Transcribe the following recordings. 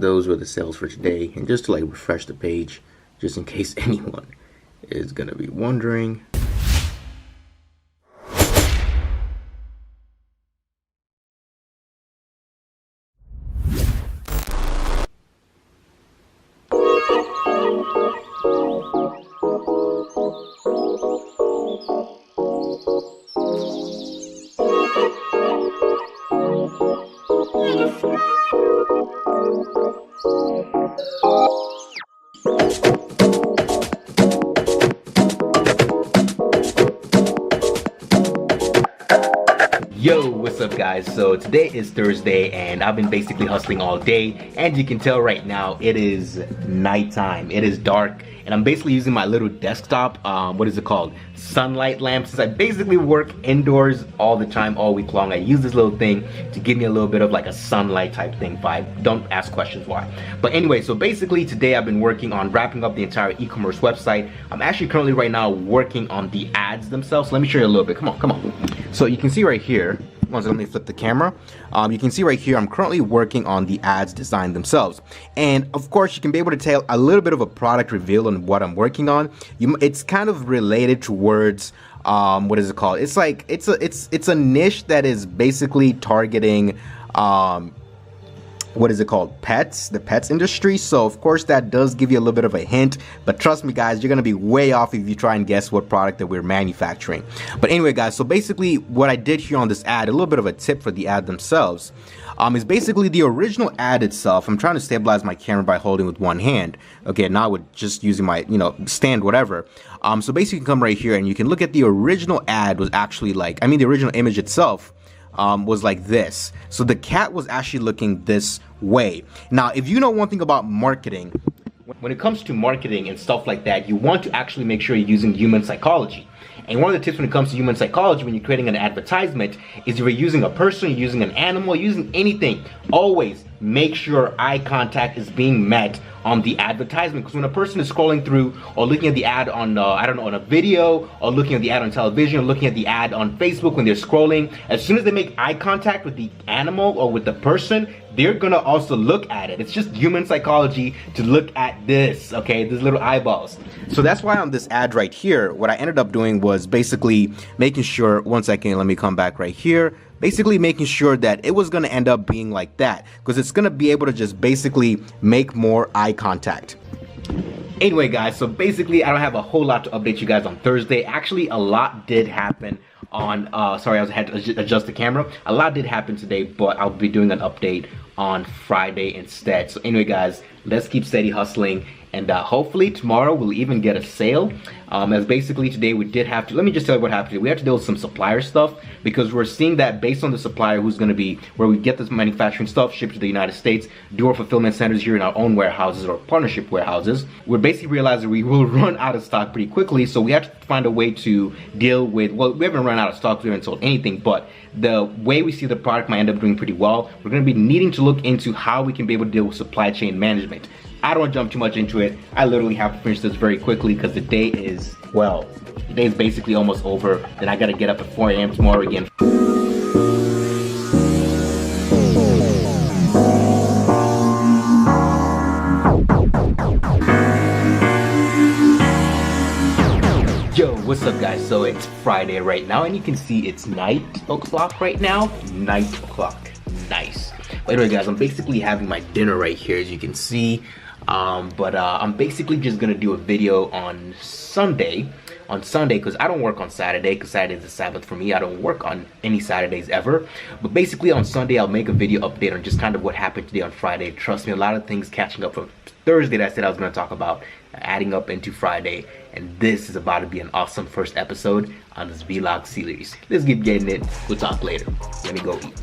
those were the sales for today. And just to like refresh the page, just in case anyone is gonna be wondering. Yo, what's up guys? So today is Thursday and I've been basically hustling all day, and you can tell right now it is nighttime. It is dark and I'm basically using my little desktop, what is it called? Sunlight lamp. Since I basically work indoors all the time, all week long, I use this little thing to give me a little bit of like a sunlight type thing vibe. Don't ask questions why. But anyway, so basically today I've been working on wrapping up the entire e-commerce website. I'm actually currently right now working on the ads themselves. So let me show you a little bit. Come on. So you can see right here, let me flip the camera. You can see right here, I'm currently working on the ads design themselves. And of course, you can be able to tell a little bit of a product reveal on what I'm working on. It's kind of related towards, what is it called? It's like, it's a niche that is basically targeting, what is it called? The pets industry. So of course that does give you a little bit of a hint, but trust me guys, you're gonna be way off if you try and guess what product that we're manufacturing. But anyway guys, so basically what I did here on this ad, a little bit of a tip for the ad themselves, is basically the original ad itself. I'm trying to stabilize my camera by holding with one hand. Okay, now with just using my, stand, whatever. So basically you can come right here and you can look at the original ad was actually like, the original image itself was like this. So the cat was actually looking this way. Now, if you know one thing about marketing, when it comes to marketing and stuff like that, you want to actually make sure you're using human psychology. And one of the tips when it comes to human psychology when you're creating an advertisement is if you're using a person, you're using an animal, you're using anything, always make sure eye contact is being met on the advertisement. Because when a person is scrolling through or looking at the ad on, on a video, or looking at the ad on television, or looking at the ad on Facebook when they're scrolling, as soon as they make eye contact with the animal or with the person, they're gonna also look at it. It's just human psychology to look at this, okay, these little eyeballs. So that's why on this ad right here, what I ended up doing was basically making sure, one second, let me come back right here, basically making sure that it was gonna end up being like that, because it's gonna be able to just basically make more eye contact. Anyway guys, so basically I don't have a whole lot to update you guys on Thursday. Actually, a lot did happen on, sorry, I had to adjust the camera. A lot did happen today, but I'll be doing an update on Friday instead. So anyway guys, let's keep steady hustling, and hopefully tomorrow we'll even get a sale. As basically today we did have to, let me just tell you what happened today. We had to deal with some supplier stuff because we're seeing that based on the supplier who's going to be where we get this manufacturing stuff shipped to the United States, do our fulfillment centers here in our own warehouses or partnership warehouses, we're basically realizing we will run out of stock pretty quickly. So we have to find a way to deal with, well, we haven't run out of stock, we haven't sold anything, but the way we see the product might end up doing pretty well. We're going to be needing to look into how we can be able to deal with supply chain management. I don't want to jump too much into it. I literally have to finish this very quickly because the day is, well, the day is basically almost over. Then I got to get up at 4 a.m. tomorrow again. Yo, what's up guys? So it's Friday right now and you can see it's night o'clock right now. Night o'clock. Nice. But anyway guys, I'm basically having my dinner right here as you can see. I'm basically just gonna do a video on Sunday because I don't work on Saturday because Saturday is the Sabbath for me. I don't work on any Saturdays ever, but basically on Sunday I'll make a video update on just kind of what happened today on Friday. Trust me, a lot of things catching up from Thursday that I said I was going to talk about, adding up into Friday, and this is about to be an awesome first episode on this vlog series. Let's keep getting it. We'll talk later. Let me go eat.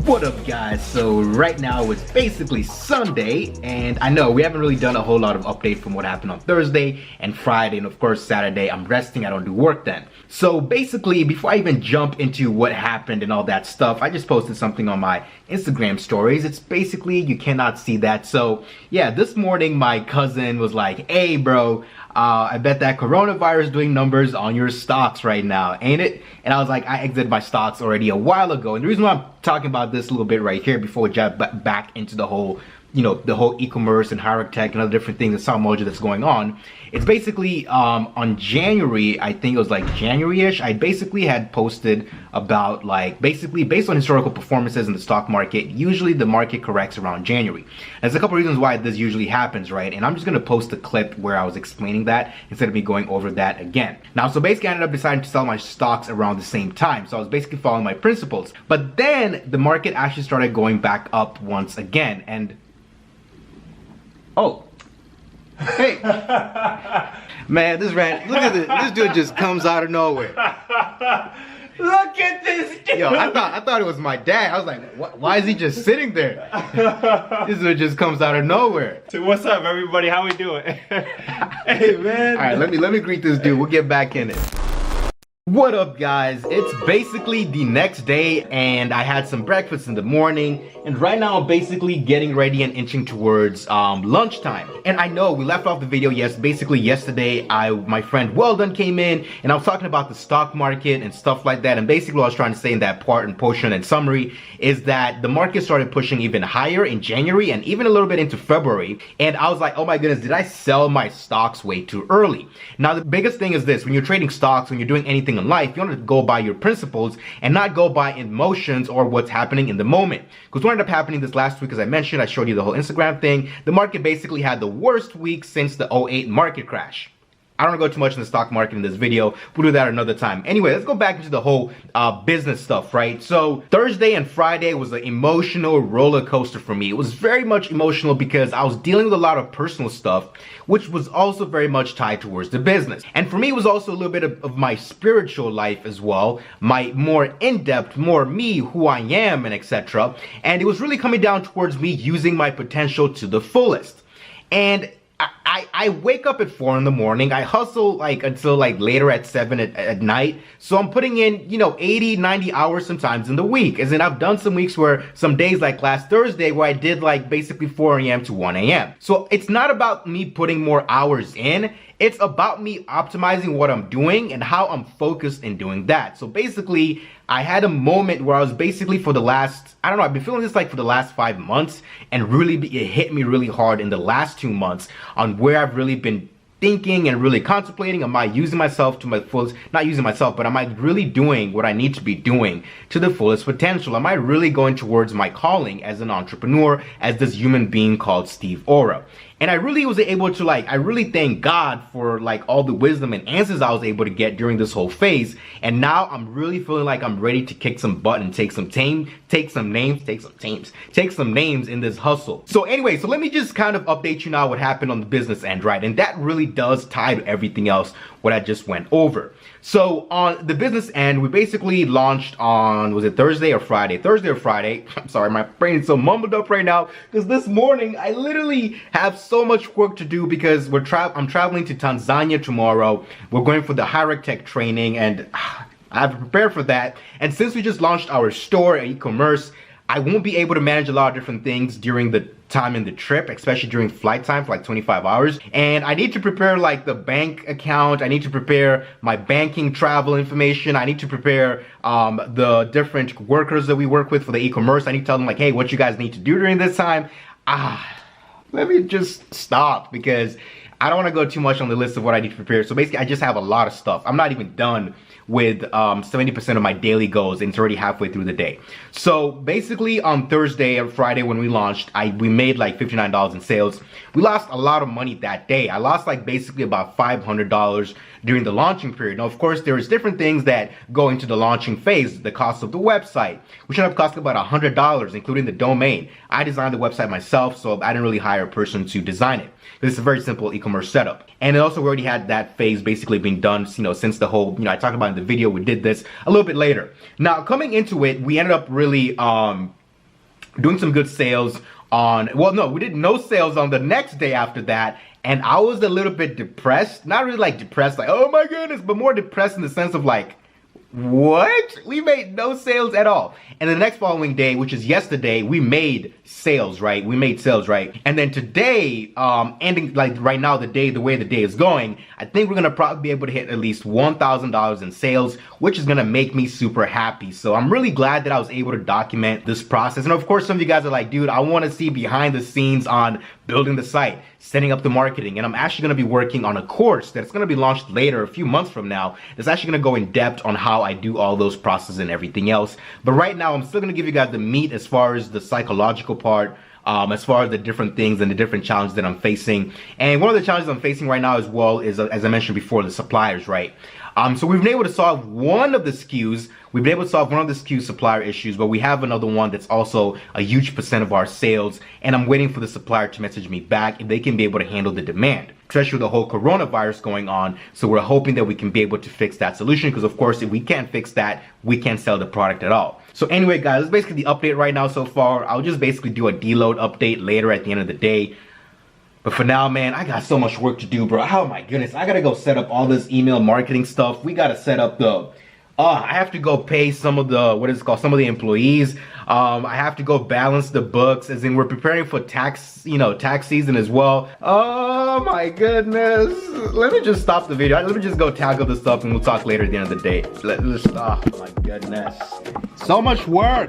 What up guys? So right now it's basically Sunday, and I know we haven't really done a whole lot of update from what happened on Thursday and Friday, and of course Saturday I'm resting. I don't do work then. So basically, before I even jump into what happened and all that stuff, I just posted something on my Instagram stories. It's basically, you cannot see that. So yeah, this morning my cousin was like, hey bro, I bet that coronavirus is doing numbers on your stocks right now, ain't it? And I was like, I exited my stocks already a while ago. And the reason why I'm talking about this a little bit right here before we jump back into the whole you know, the whole e-commerce and higher tech and other different things, the sound module that's going on. It's basically on January, I think it was like January-ish, I basically had posted about like basically based on historical performances in the stock market, usually the market corrects around January. There's a couple reasons why this usually happens, right? And I'm just gonna post a clip where I was explaining that instead of me going over that again. Now, so basically I ended up deciding to sell my stocks around the same time. So I was basically following my principles. But then the market actually started going back up once again. And oh, hey, man, look at this. This dude just comes out of nowhere. Look at this dude. Yo, I thought it was my dad. I was like, why is he just sitting there? This dude just comes out of nowhere. So what's up, everybody? How we doing? Hey, man. All right, let me greet this dude. We'll get back in it. What up, guys? It's basically the next day and I had some breakfast in the morning, and right now I'm basically getting ready and inching towards lunchtime. And I know we left off the video basically yesterday. My friend Weldon came in and I was talking about the stock market and stuff like that, and basically what I was trying to say in that part and portion and summary is that the market started pushing even higher in January and even a little bit into February, and I was like, oh my goodness, did I sell my stocks way too early? Now the biggest thing is this: when you're trading stocks, when you're doing anything in life, you want to go by your principles and not go by emotions or what's happening in the moment. Because what ended up happening this last week, as I mentioned, I showed you the whole Instagram thing, the market basically had the worst week since the '08 market crash. I don't want to go too much in the stock market in this video. We'll do that another time. Anyway, let's go back into the whole business stuff, right? So Thursday and Friday was an emotional roller coaster for me. It was very much emotional because I was dealing with a lot of personal stuff, which was also very much tied towards the business. And for me, it was also a little bit of my spiritual life as well, my more in-depth, more me, who I am, and etc. And it was really coming down towards me using my potential to the fullest. And I wake up at 4 in the morning. I hustle like until like later at 7 at night. So I'm putting in, you know, 80, 90 hours sometimes in the week. As in, I've done some weeks where some days like last Thursday where I did like basically 4 a.m. to 1 a.m. So it's not about me putting more hours in. It's about me optimizing what I'm doing and how I'm focused in doing that. So basically, I had a moment where I was basically for the last, I don't know, I've been feeling this like for the last 5 months, and really it hit me really hard in the last 2 months on where I've really been thinking and really contemplating. Am I using myself to my fullest, not using myself, but am I really doing what I need to be doing to the fullest potential? Am I really going towards my calling as an entrepreneur, as this human being called Steve Ora? And I really was able to I really thank God for like all the wisdom and answers I was able to get during this whole phase. And now I'm really feeling like I'm ready to kick some butt and take some names in this hustle. So anyway, so let me just kind of update you now what happened on the business end, right? And that really does tie to everything else what I just went over. So on the business end, we basically launched on, was it Thursday or Friday? Thursday or Friday. I'm sorry, my brain is so mumbled up right now because this morning I literally have so much work to do because I'm traveling to Tanzania tomorrow. We're going for the higher tech training, and I have to prepare for that. And since we just launched our store, e-commerce, I won't be able to manage a lot of different things during the time in the trip, especially during flight time for like 25 hours. And I need to prepare like the bank account. I need to prepare my banking travel information. I need to prepare the different workers that we work with for the e-commerce. I need to tell them like, hey, what you guys need to do during this time. Let me just stop because I don't want to go too much on the list of what I need to prepare. So basically, I just have a lot of stuff. I'm not even done with 70% of my daily goals, and it's already halfway through the day. So basically on Thursday or Friday when we launched, we made like $59 in sales. We lost a lot of money that day. I lost like basically about $500 during the launching period. Now, of course, there's different things that go into the launching phase. The cost of the website, which ended up costing about $100, including the domain. I designed the website myself, so I didn't really hire a person to design it. This is a very simple e-commerce setup. And also we already had that phase basically being done, since the whole, I talked about in the video, we did this a little bit later. Now, coming into it, we ended up really doing some good sales on, well, no, we did no sales on the next day after that. And I was a little bit depressed, not really like depressed, like, oh my goodness, but more depressed in the sense of like, What? We made no sales at all. And the next following day, which is yesterday, we made sales, right? We made sales, right? And then today, ending like right now, the way the day is going, I think we're gonna probably be able to hit at least $1,000 in sales, which is gonna make me super happy. So I'm really glad that I was able to document this process. And of course, some of you guys are like, dude, I wanna see behind the scenes on building the site, setting up the marketing. And I'm actually gonna be working on a course that's gonna be launched later, a few months from now. That's actually gonna go in depth on how I do all those processes and everything else. But right now, I'm still gonna give you guys the meat as far as the psychological part, as far as the different things and the different challenges that I'm facing. And one of the challenges I'm facing right now as well is, as I mentioned before, the suppliers, right? So we've been able to solve one of the SKUs. We've been able to solve one of the SKU supplier issues, but we have another one that's also a huge percent of our sales. And I'm waiting for the supplier to message me back if they can be able to handle the demand, especially with the whole coronavirus going on. So we're hoping that we can be able to fix that solution, because of course, if we can't fix that, we can't sell the product at all. So anyway, guys, that's basically the update right now so far. I'll just basically do a deload update later at the end of the day. But for now, man, I got so much work to do, bro. Oh my goodness, I gotta go set up all this email marketing stuff. We gotta set up the, I have to go pay some of the, what is it called, some of the employees. I have to go balance the books, as in we're preparing for tax, tax season as well. Oh my goodness. Let me just stop the video. Let me just go tackle this stuff and we'll talk later at the end of the day. Oh my goodness. So much work.